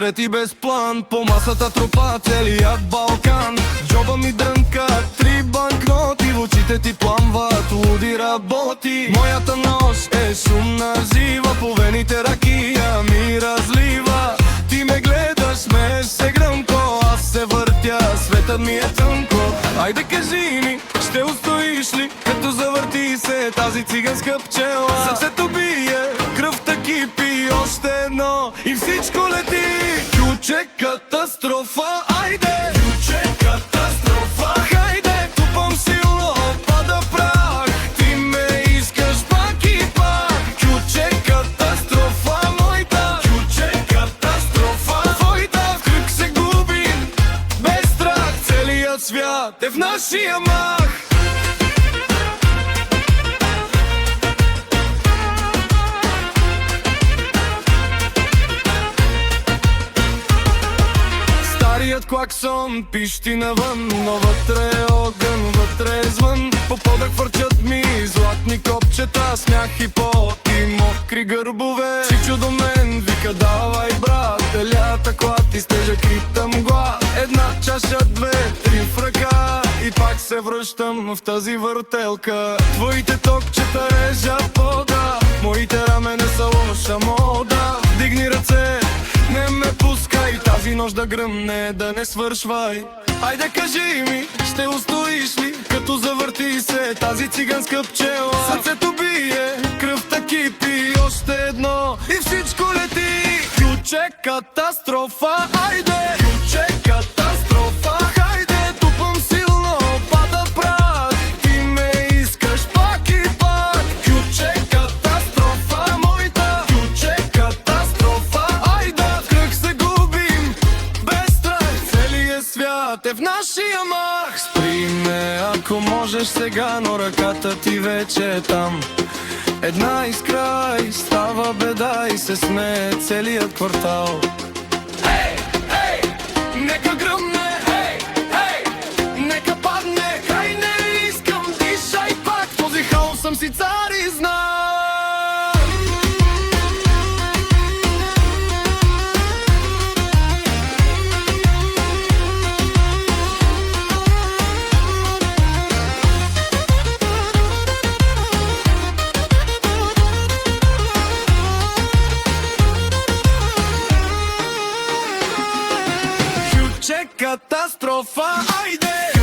трети без план. По масата тропа целият Балкан. Джоба ми дрънка, 3 банкноти. В очите ти пламват луди работи. Моята нощ е шумна, жива. По вените ракия ми разлива. Ти ме гледаш, смееш се гръмко. Аз се въртя, светът ми е тънко. Айде кажи ми, ще устоиш ли, като завърти се тази циганска пчела? Сърцето бие, кръвта кипи, още едно и всичко лети. Ключе катастрофа, айде! Ключе катастрофа, хайде! Тупам силно, пада прах. Ти ме искаш пак и пак. Ключе катастрофа, моята. Ключе катастрофа, твоята. В кръг се губим, без страх. Целият свят е в нашия мах. Старият клаксон пищи навън, но вътре е огън, вътре е звън. По пода хвърчат ми златни копчета, смях и пот и мокри гърбове. Чичо до мен вика: давай брат, елята клад и с тежък ритъм глад. Една чаша, 2, 3 в ръка и пак се връщам в тази въртелка. Твоите токчета режат пода, моите рамена са лоша мода. Дигни ръце, не ме пускай, тази нощ да гръмне, да не свършвай. Айде кажи ми, ще устоиш ли, като завърти се тази циганска пчела? Сърцето бие, кръвта кипи, още едно и всичко лети. Ключе катастрофа, айде! Ключе катастрофа, хайде! Тупам силно, пада прах. Ти ме искаш пак и пак. Ключе катастрофа, моята. Ключе катастрофа, айде! В кръг се губим, без страх. Целият свят е в нашия мах. Спри ме, ако можеш сега, но ръката ти вече е там. Една искра и става беда и се смее целият квартал. Хей, хей, нека гръмне, хей, хей, нека падне, хай, не искам, дишай пак. Този хаос съм си цар и знам. Ключе катастрофа, айде!